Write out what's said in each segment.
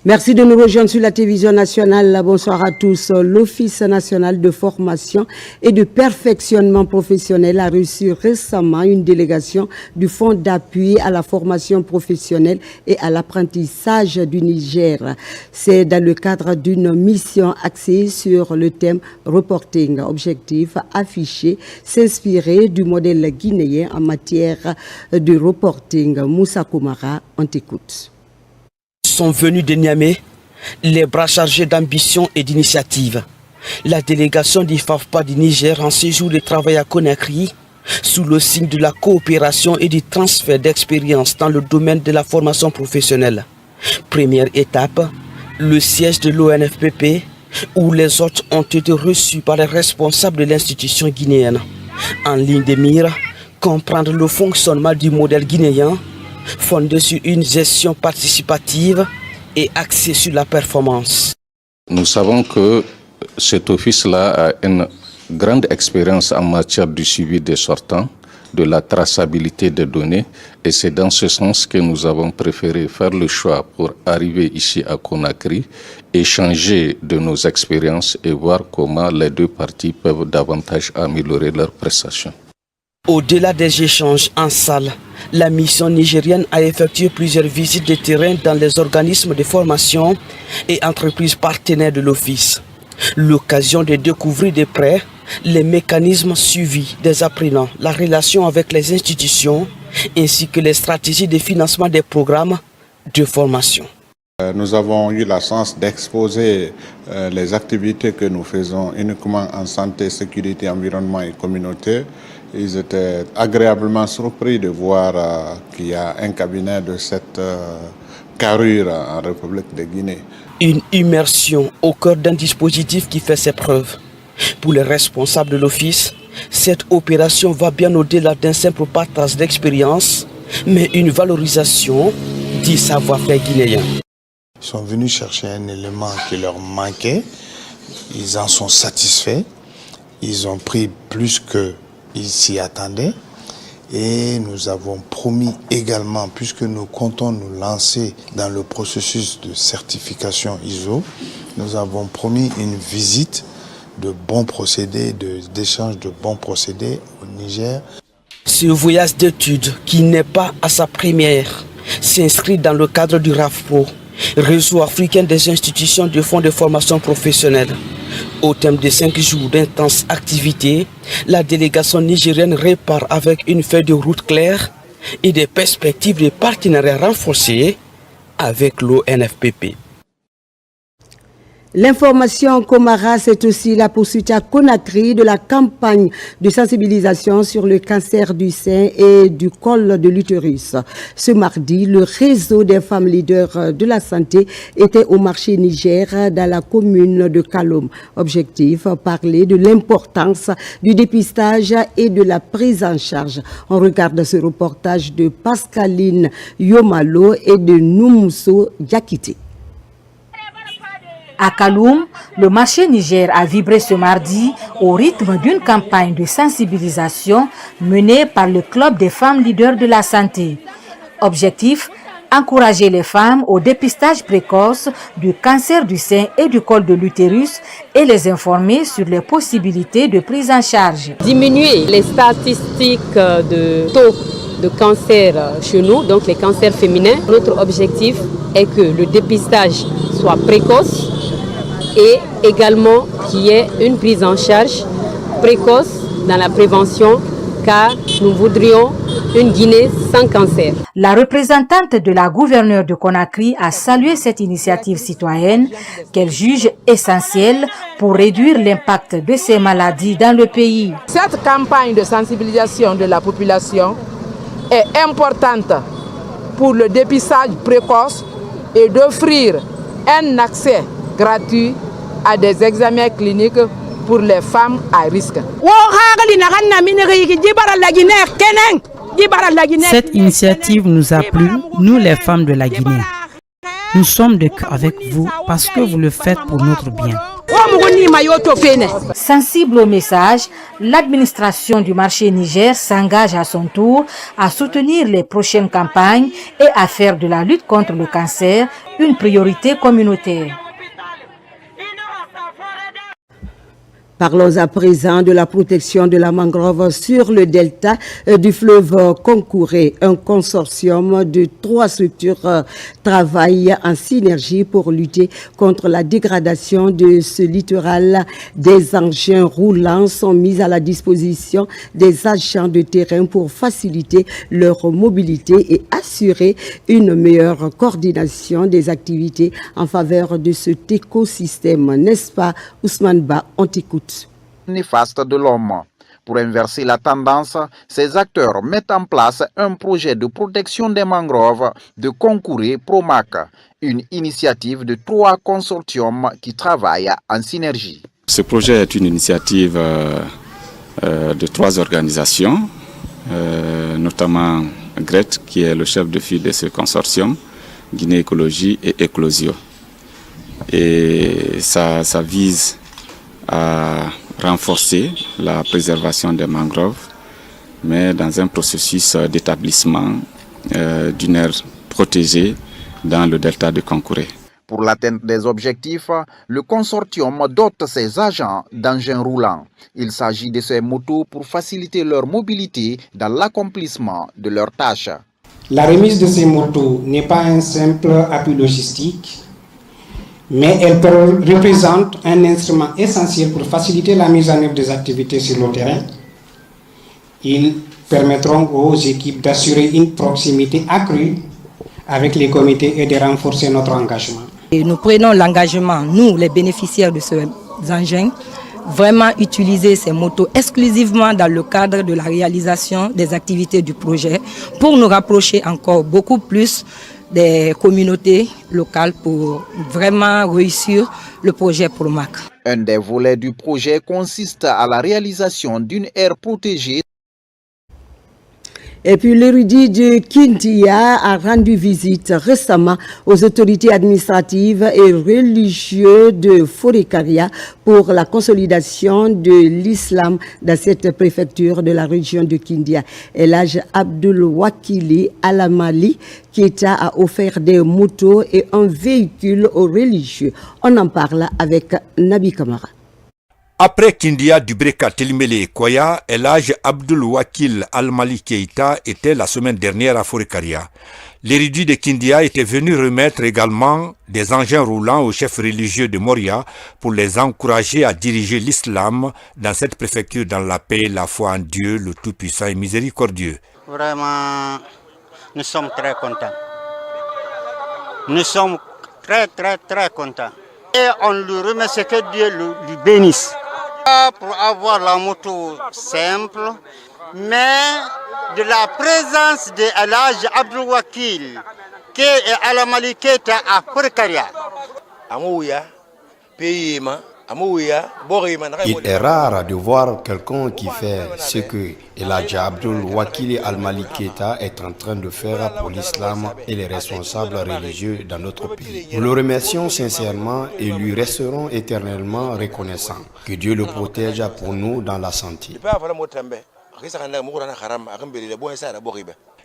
Merci de nous rejoindre sur la télévision nationale. Bonsoir à tous. L'Office national de formation et de perfectionnement professionnel a reçu récemment une délégation du Fonds d'appui à la formation professionnelle et à l'apprentissage du Niger. C'est dans le cadre d'une mission axée sur le thème reporting. Objectif affiché, s'inspirer du modèle guinéen en matière de reporting. Moussa Koumara, on t'écoute. Sont venus de Niamey, les bras chargés d'ambition et d'initiative. La délégation du FAFPA du Niger en séjour de travail à Conakry, sous le signe de la coopération et du transfert d'expérience dans le domaine de la formation professionnelle. Première étape, le siège de l'ONFPP, où les hôtes ont été reçus par les responsables de l'institution guinéenne. En ligne de mire, comprendre le fonctionnement du modèle guinéen, fondé sur une gestion participative et axée sur la performance. Nous savons que cet office-là a une grande expérience en matière du suivi des sortants, de la traçabilité des données, et c'est dans ce sens que nous avons préféré faire le choix pour arriver ici à Conakry, échanger de nos expériences et voir comment les deux parties peuvent davantage améliorer leurs prestations. Au-delà des échanges en salle, la mission nigérienne a effectué plusieurs visites de terrain dans les organismes de formation et entreprises partenaires de l'Office. L'occasion de découvrir de près les mécanismes suivis des apprenants, la relation avec les institutions ainsi que les stratégies de financement des programmes de formation. Nous avons eu la chance d'exposer les activités que nous faisons uniquement en santé, sécurité, environnement et communauté. Ils étaient agréablement surpris de voir qu'il y a un cabinet de cette carrure en République de Guinée. Une immersion au cœur d'un dispositif qui fait ses preuves. Pour les responsables de l'Office, cette opération va bien au-delà d'un simple partage d'expérience, mais une valorisation du savoir-faire guinéen. Ils sont venus chercher un élément qui leur manquait, ils en sont satisfaits, ils ont pris plus qu'ils s'y attendaient et nous avons promis également, puisque nous comptons nous lancer dans le processus de certification ISO, nous avons promis une visite de bons procédés, d'échange de bons procédés au Niger. Ce voyage d'études, qui n'est pas à sa première, s'inscrit dans le cadre du RAFPRO, Réseau africain des institutions de fonds de formation professionnelle. Au thème de 5 jours d'intenses activités, la délégation nigérienne repart avec une feuille de route claire et des perspectives de partenariat renforcées avec l'ONFPP. L'information Komara, c'est aussi la poursuite à Conakry de la campagne de sensibilisation sur le cancer du sein et du col de l'utérus. Ce mardi, le réseau des femmes leaders de la santé était au marché Niger dans la commune de Kaloum. Objectif, parler de l'importance du dépistage et de la prise en charge. On regarde ce reportage de Pascaline Yomalo et de Noumousso Yakite. À Kaloum, le marché Niger a vibré ce mardi au rythme d'une campagne de sensibilisation menée par le Club des femmes leaders de la santé. Objectif, encourager les femmes au dépistage précoce du cancer du sein et du col de l'utérus et les informer sur les possibilités de prise en charge. Diminuer les statistiques de taux de cancer chez nous, donc les cancers féminins. Notre objectif est que le dépistage soit précoce et également qu'il y ait une prise en charge précoce dans la prévention, car nous voudrions une Guinée sans cancer. La représentante de la gouverneure de Conakry a salué cette initiative citoyenne qu'elle juge essentielle pour réduire l'impact de ces maladies dans le pays. Cette campagne de sensibilisation de la population est importante pour le dépistage précoce et d'offrir un accès gratuit à des examens cliniques pour les femmes à risque. Cette initiative nous a plu, nous les femmes de la Guinée. Nous sommes de cœur avec vous parce que vous le faites pour notre bien. Sensible au message, l'administration du marché Niger s'engage à son tour à soutenir les prochaines campagnes et à faire de la lutte contre le cancer une priorité communautaire. Parlons à présent de la protection de la mangrove sur le delta du fleuve Concouré. Un consortium de 3 structures travaille en synergie pour lutter contre la dégradation de ce littoral. Des engins roulants sont mis à la disposition des agents de terrain pour faciliter leur mobilité et assurer une meilleure coordination des activités en faveur de cet écosystème. N'est-ce pas, Ousmane Ba? On t'écoute. Néfaste de l'homme. Pour inverser la tendance, ces acteurs mettent en place un projet de protection des mangroves de Concouré Promac, une initiative de 3 consortiums qui travaillent en synergie. Ce projet est une initiative de 3 organisations, notamment GRET, qui est le chef de file de ce consortium, Guinée Écologie et Éclosio. Et ça vise à renforcer la préservation des mangroves, mais dans un processus d'établissement d'une aire protégée dans le delta de Concouré. Pour l'atteinte des objectifs, le consortium dote ses agents d'engins roulants. Il s'agit de ces motos pour faciliter leur mobilité dans l'accomplissement de leurs tâches. La remise de ces motos n'est pas un simple appui logistique, mais elle représente un instrument essentiel pour faciliter la mise en œuvre des activités sur le terrain. Ils permettront aux équipes d'assurer une proximité accrue avec les comités et de renforcer notre engagement. Et nous prenons l'engagement, nous les bénéficiaires de ces engins, vraiment utiliser ces motos exclusivement dans le cadre de la réalisation des activités du projet pour nous rapprocher encore beaucoup plus des communautés locales pour vraiment réussir le projet Promac. Un des volets du projet consiste à la réalisation d'une aire protégée. Et puis l'érudit de Kindia a rendu visite récemment aux autorités administratives et religieuses de Forêt-Karia pour la consolidation de l'islam dans cette préfecture de la région de Kindia. Elhaj Abdul Wakili Alamali Keita a offert des motos et un véhicule aux religieux. On en parle avec Nabi Kamara. Après Kindia, Dubreka, Telimele et Koya, Elhaj Abdul Wakil Al-Mali Keita était la semaine dernière à Forêt-Karia. L'érudit de Kindia était venu remettre également des engins roulants aux chefs religieux de Moria pour les encourager à diriger l'islam dans cette préfecture dans la paix, la foi en Dieu, le Tout-Puissant et Miséricordieux. Vraiment, nous sommes très contents. Nous sommes très contents. Et on lui remercie, que Dieu lui bénisse. Pour avoir la moto simple, mais de la présence de Elhaj Abdul Wakil qui est à la Maliketa à Forêt-Karia. Il est rare de voir quelqu'un qui fait ce que Elhaj Abdul Wakil Al-Mali Keita est en train de faire pour l'islam et les responsables religieux dans notre pays. Nous le remercions sincèrement et lui resterons éternellement reconnaissants. Que Dieu le protège pour nous dans la santé.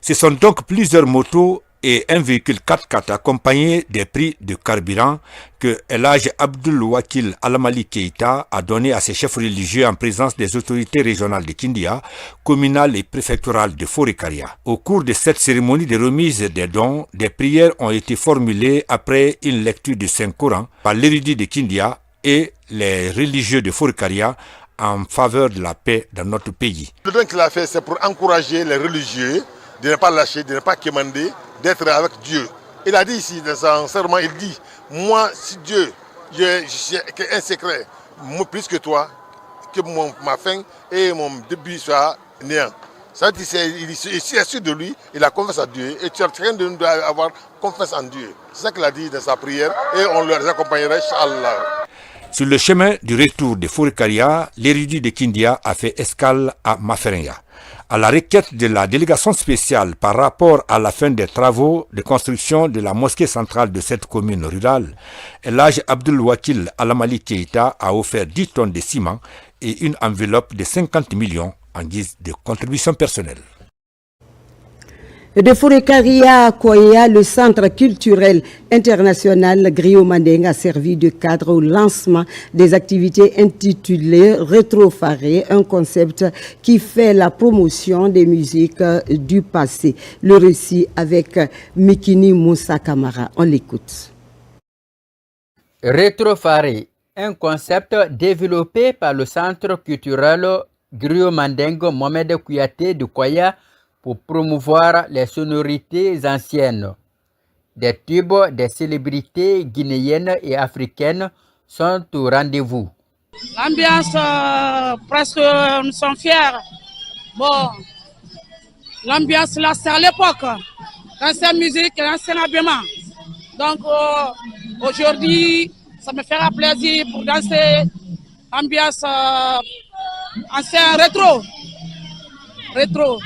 Ce sont donc plusieurs motos et un véhicule 4x4 accompagné des prix de carburant que Elhaj Abdul Wakil Al-Mali Keita a donné à ses chefs religieux en présence des autorités régionales de Kindia, communales et préfectorales de Forêt-Karia. Au cours de cette cérémonie de remise des dons, des prières ont été formulées après une lecture du Saint-Coran par l'érudit de Kindia et les religieux de Forêt-Karia en faveur de la paix dans notre pays. Le don qu'il a fait, c'est pour encourager les religieux de ne pas lâcher, de ne pas quémander, d'être avec Dieu. Il a dit ici dans son serment, il dit, moi, si Dieu, j'ai un secret, plus que toi, que ma fin et mon début soit néant. Ça veut dire qu'il est sûr de lui, il a confiance à Dieu, et chacun de nous doit avoir confiance en Dieu. C'est ça qu'il a dit dans sa prière, et on les accompagnerait, Inch'Allah. Sur le chemin du retour de Forêt-Karia, l'érudit de Kindia a fait escale à Maferenga. À la requête de la délégation spéciale par rapport à la fin des travaux de construction de la mosquée centrale de cette commune rurale, El Hadj Abdoul Wakil Alamali Keïta a offert 10 tonnes de ciment et une enveloppe de 50 millions en guise de contribution personnelle. De Fourekaria à Koya, le centre culturel international Griot Mandeng a servi de cadre au lancement des activités intitulées Rétrofaré, un concept qui fait la promotion des musiques du passé. Le récit avec Mikini Moussa Kamara. On l'écoute. Rétrofaré, un concept développé par le centre culturel Griot Mandeng Mohamed Kouyaté de Koya pour promouvoir les sonorités anciennes. Des tubes des célébrités guinéennes et africaines sont au rendez-vous. L'ambiance, presque, nous sommes fiers. Bon, l'ambiance là, c'est à l'époque. L'ancienne musique, l'ancien habillement. Donc, aujourd'hui, ça me fera plaisir pour danser ambiance ancien rétro. Rétro.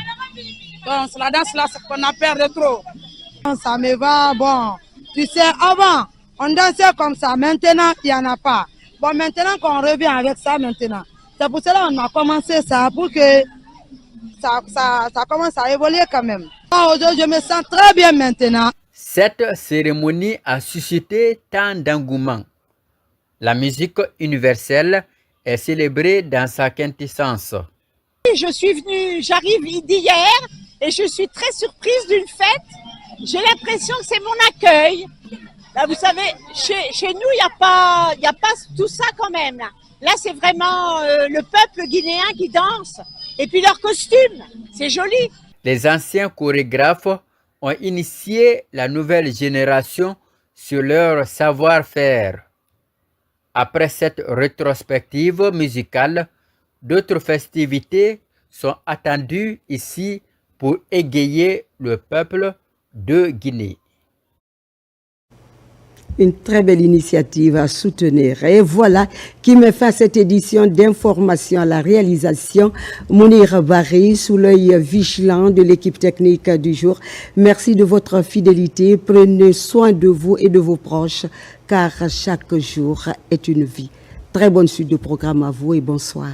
Donc, la danse là, c'est ce qu'on appelle rétro. Ça me va, bon. Tu sais, avant, on dansait comme ça. Maintenant, il n'y en a pas. Bon, maintenant qu'on revient avec ça maintenant. C'est pour cela qu'on a commencé ça, pour que ça commence à évoluer quand même. Aujourd'hui, je me sens très bien maintenant. Cette cérémonie a suscité tant d'engouement. La musique universelle est célébrée dans sa quintessence. Je suis venue, j'arrive d'hier et je suis très surprise d'une fête. J'ai l'impression que c'est mon accueil. Là, vous savez, chez nous, il n'y a pas tout ça quand même. Là, c'est vraiment le peuple guinéen qui danse. Et puis leur costume, c'est joli. Les anciens chorégraphes ont initié la nouvelle génération sur leur savoir-faire. Après cette rétrospective musicale, d'autres festivités sont attendues ici pour égayer le peuple de Guinée. Une très belle initiative à soutenir. Et voilà qui me fait cette édition d'information à la réalisation. Mounir Barry, sous l'œil vigilant de l'équipe technique du jour. Merci de votre fidélité. Prenez soin de vous et de vos proches, car chaque jour est une vie. Très bonne suite de programme à vous et bonsoir.